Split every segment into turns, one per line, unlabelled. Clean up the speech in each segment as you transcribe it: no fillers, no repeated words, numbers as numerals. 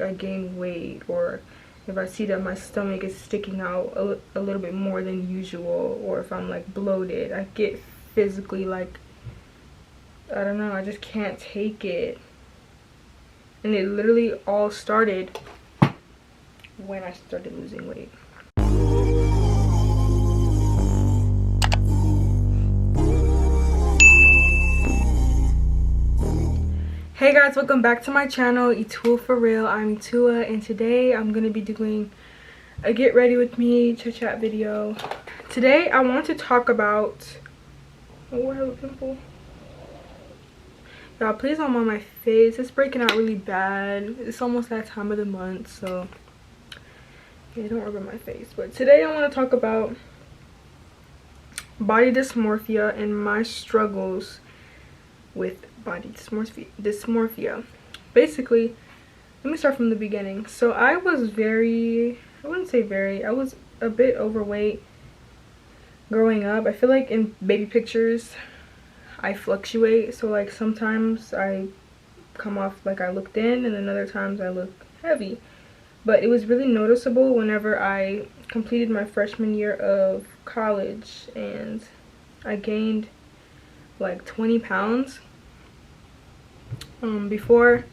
I gain weight, or if I see that my stomach is sticking out a little bit more than usual, or if I'm like bloated, I get physically like, I don't know, I just can't take it. And it literally all started when I started losing weight. Hey guys, welcome back to my channel, Etua for real. I'm Etua, and today I'm gonna be doing a get ready with me chit chat video. Today I want to talk about, oh, I have a pimple. Y'all, please don't mind my face. It's breaking out really bad. It's almost that time of the month, so yeah, don't rub my face. But today I want to talk about body dysmorphia and my struggles with body dysmorphia. Basically, let me start from the beginning. So I was I was a bit overweight growing up. I feel like in baby pictures I fluctuate, so like sometimes I come off like I look thin and then other times I look heavy. But it was really noticeable whenever I completed my freshman year of college, and I gained like 20 pounds. Before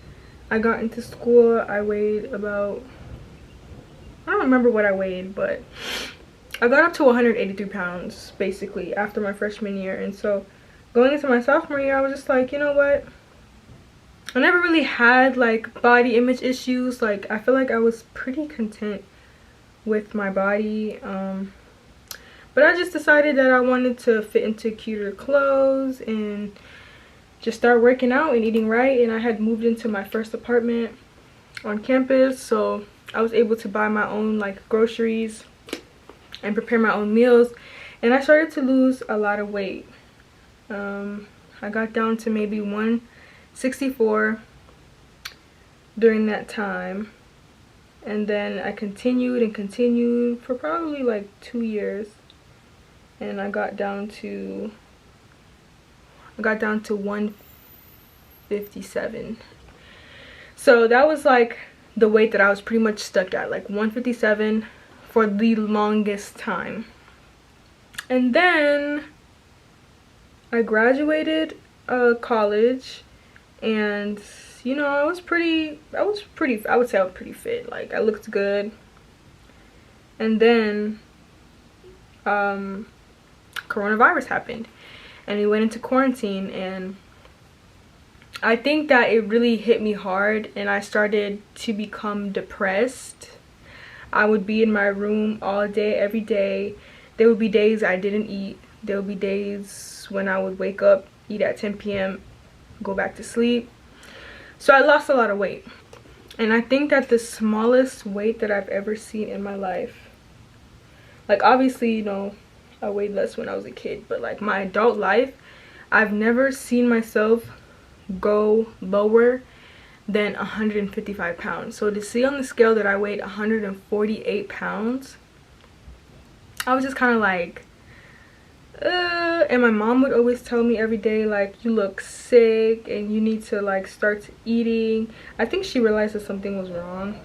I got into school, I weighed about, I don't remember what I weighed, but I got up to 183 pounds basically after my freshman year. And so going into my sophomore year, I was just like, you know what, I never really had like body image issues. Like, I feel like I was pretty content with my body, but I just decided that I wanted to fit into cuter clothes and just start working out and eating right. And I had moved into my first apartment on campus, so I was able to buy my own like groceries and prepare my own meals, and I started to lose a lot of weight. I got down to maybe 164 during that time, and then I continued and continued for probably like 2 years, and I got down to 157. So that was like the weight that I was pretty much stuck at, like 157 for the longest time. And then I graduated college, and you know, I would say I was pretty fit. Like, I looked good. And then coronavirus happened, and we went into quarantine, and I think that it really hit me hard, and I started to become depressed. I would be in my room all day, every day. There would be days I didn't eat. There would be days when I would wake up, eat at 10 p.m, go back to sleep. So I lost a lot of weight, and I think that the smallest weight that I've ever seen in my life, like obviously, you know, I weighed less when I was a kid, but like my adult life, I've never seen myself go lower than 155 pounds. So to see on the scale that I weighed 148 pounds, I was just kind of like, and my mom would always tell me every day, like, you look sick and you need to like start eating. I think she realized that something was wrong.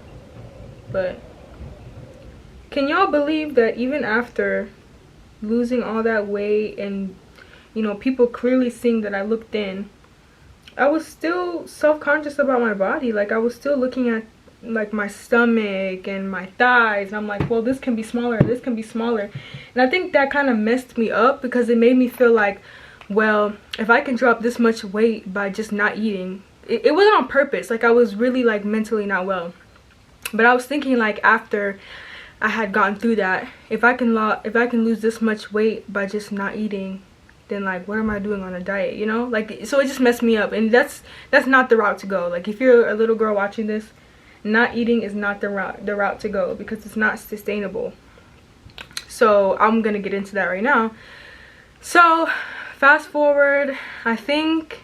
But can y'all believe that even after losing all that weight and, you know, people clearly seeing that I look thin, I was still self-conscious about my body. Like, I was still looking at like my stomach and my thighs, and I'm like, well, this can be smaller, this can be smaller. And I think that kind of messed me up, because it made me feel like, well, if I can drop this much weight by just not eating, it wasn't on purpose. Like, I was really like mentally not well, but I was thinking, like, after I had gotten through that, if I can lose this much weight by just not eating, then like, what am I doing on a diet, you know? Like, so it just messed me up, and that's not the route to go. Like, if you're a little girl watching this, not eating is not the route to go, because it's not sustainable. So I'm gonna get into that right now. So fast forward, I think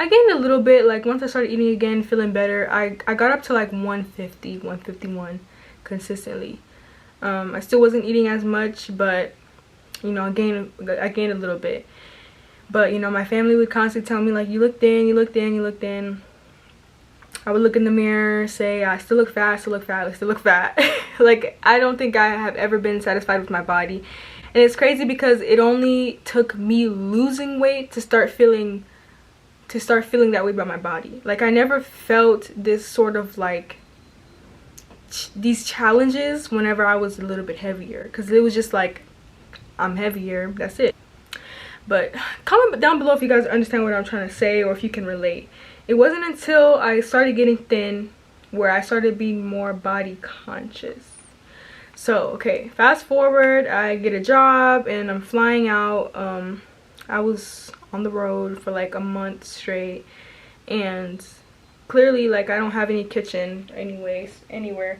I gained a little bit. Like, once I started eating again, feeling better, I got up to like 150, 151 consistently. I still wasn't eating as much, but you know, I gained a little bit. But you know, my family would constantly tell me, like, you look thin, you look thin, you look thin. I would look in the mirror, say I still look fat, I still look fat, I still look fat. Like, I don't think I have ever been satisfied with my body. And it's crazy because it only took me losing weight to start feeling that way about my body. Like, I never felt this sort of like these challenges whenever I was a little bit heavier, because it was just like, I'm heavier, that's it. But comment down below if you guys understand what I'm trying to say, or if you can relate. It wasn't until I started getting thin where I started being more body conscious. So, okay, fast forward, I get a job and I'm flying out. I was on the road for like a month straight, and clearly, like, I don't have any kitchen anywhere.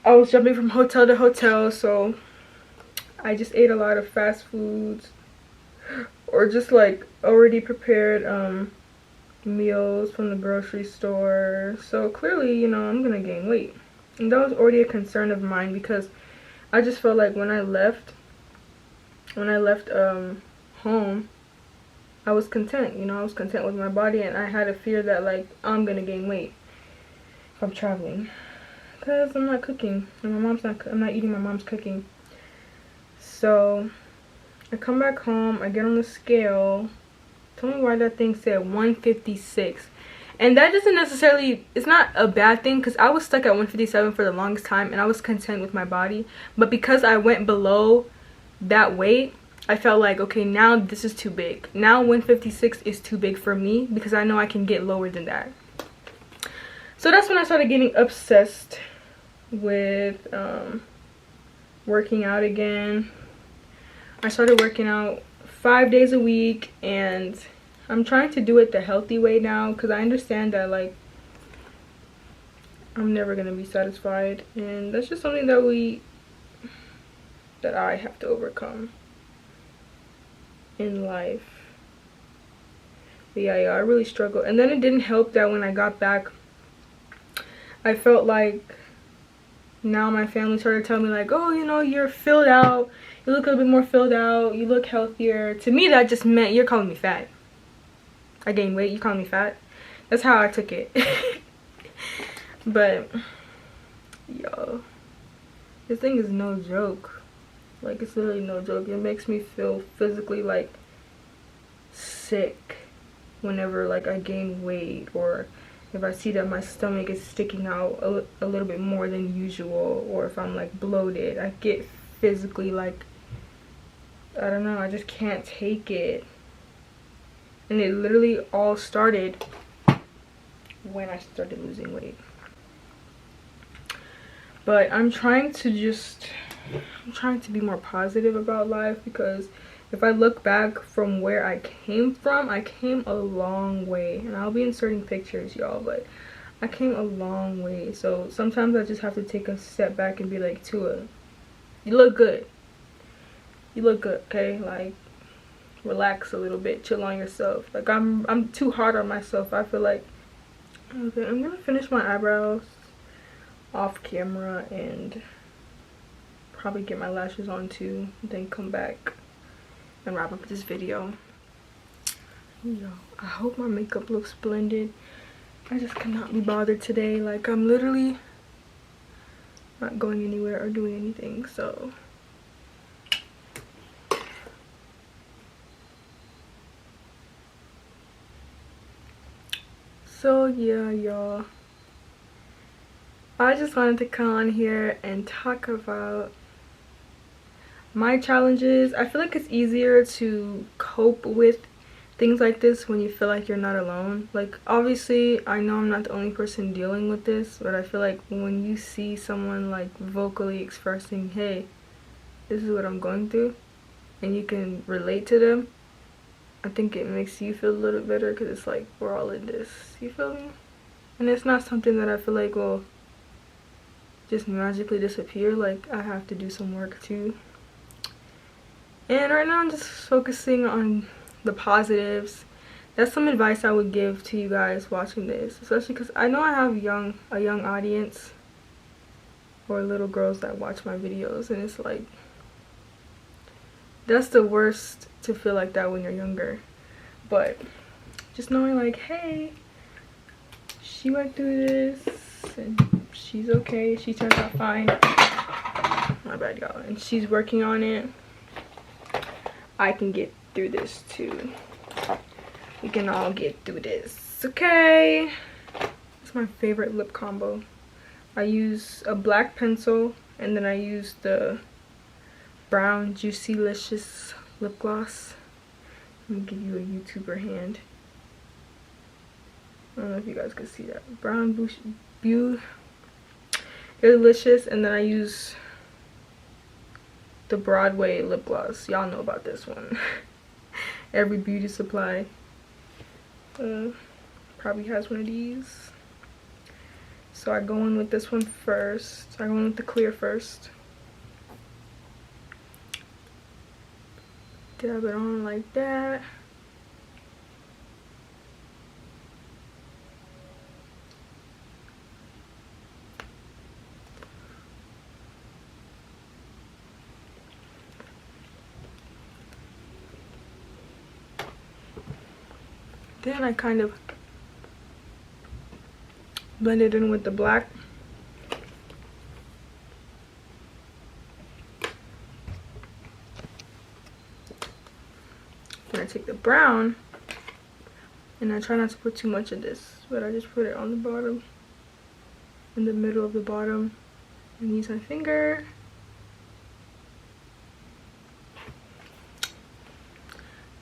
I was jumping from hotel to hotel, so I just ate a lot of fast foods or just like already prepared meals from the grocery store. So clearly, you know, I'm gonna gain weight, and that was already a concern of mine, because I just felt like when I left home, I was content, you know, I was content with my body, and I had a fear that like I'm gonna gain weight if I'm traveling, because I'm not cooking and I'm not eating my mom's cooking. So I come back home, I get on the scale. Tell me why that thing said 156. And that doesn't necessarily, it's not a bad thing, because I was stuck at 157 for the longest time and I was content with my body. But because I went below that weight, I felt like, okay, now this is too big. Now 156 is too big for me, because I know I can get lower than that. So that's when I started getting obsessed with working out again. I started working out 5 days a week, and I'm trying to do it the healthy way now, because I understand that like I'm never gonna be satisfied, and that's just something that I have to overcome in life. But yeah, I really struggled. And then it didn't help that when I got back, I felt like now my family started telling me like, oh, you know, you're filled out, you look a little bit more filled out, you look healthier. To me, that just meant you're calling me fat. I gained weight, you calling me fat. That's how I took it. But yo, this thing is no joke. Like, it's literally no joke. It makes me feel physically like sick whenever like I gain weight, or if I see that my stomach is sticking out a little bit more than usual, or if I'm like bloated. I get physically like, I don't know, I just can't take it. And it literally all started when I started losing weight. But I'm trying to be more positive about life, because if I look back from where I came from, I came a long way. And I'll be inserting pictures, y'all, but I came a long way. So sometimes I just have to take a step back and be like, Tua, you look good. You look good, okay? Like, relax a little bit, chill on yourself. Like, I'm too hard on myself. I feel like, okay, I'm gonna finish my eyebrows off camera and probably get my lashes on too, then come back and wrap up this video. Yo, I hope my makeup looks splendid. I just cannot be bothered today. Like, I'm literally not going anywhere or doing anything, so yeah, y'all, I just wanted to come on here and talk about my challenges. I feel like it's easier to cope with things like this when you feel like you're not alone. Like, obviously I know I'm not the only person dealing with this, but I feel like when you see someone like vocally expressing, hey, this is what I'm going through, and you can relate to them, I think it makes you feel a little better, because it's like, we're all in this, you feel me? And it's not something that I feel like will just magically disappear. Like, I have to do some work too. And right now I'm just focusing on the positives. That's some advice I would give to you guys watching this, especially because I know I have a young audience, or little girls that watch my videos, and it's like, that's the worst, to feel like that when you're younger. But just knowing like, hey, she went through this and she's okay. She turned out fine. My bad, y'all. And she's working on it. I can get through this too. We can all get through this, okay? It's my favorite lip combo. I use a black pencil and then I use the brown Juicylicious lip gloss. Let me give you a YouTuber hand. I don't know if you guys can see that. Brown Delicious, and then I use the Broadway lip gloss. Y'all know about this one. Every beauty supply probably has one of these. So I go in with this one first. I go in with the clear first. Dab it on like that. Then I kind of blend it in with the black. Then I take the brown, and I try not to put too much of this, but I just put it on the bottom, in the middle of the bottom, and use my finger.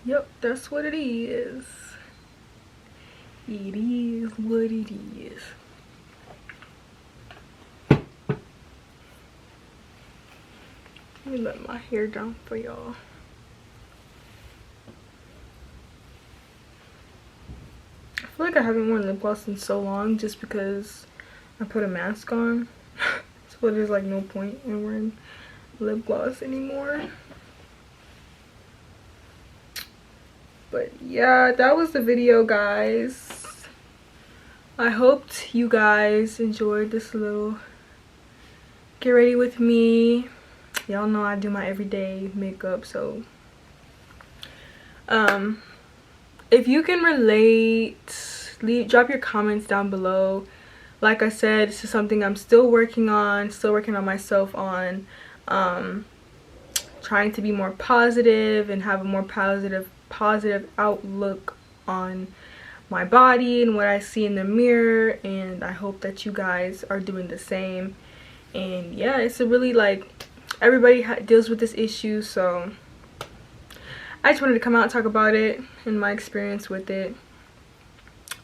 Yep, that's what it is. It is what it is. Let me let my hair down for y'all. I feel like I haven't worn lip gloss in so long just because I put a mask on. So there's like no point in wearing lip gloss anymore. But yeah, that was the video, guys. I hoped you guys enjoyed this little get ready with me. Y'all know I do my everyday makeup, so if you can relate, drop your comments down below. Like I said, this is something I'm still working on myself on, trying to be more positive and have a more positive outlook on my body and what I see in the mirror, and I hope that you guys are doing the same. And yeah, it's a really, like, everybody deals with this issue, so I just wanted to come out and talk about it and my experience with it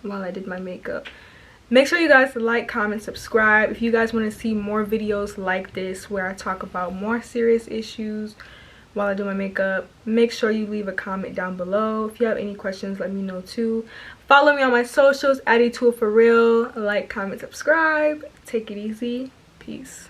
while I did my makeup. Make sure you guys like, comment, subscribe if you guys want to see more videos like this where I talk about more serious issues while I do my makeup. Make sure you leave a comment down below. If you have any questions, let me know too. Follow me on my socials, @ADTool4Real. Like, comment, subscribe. Take it easy. Peace.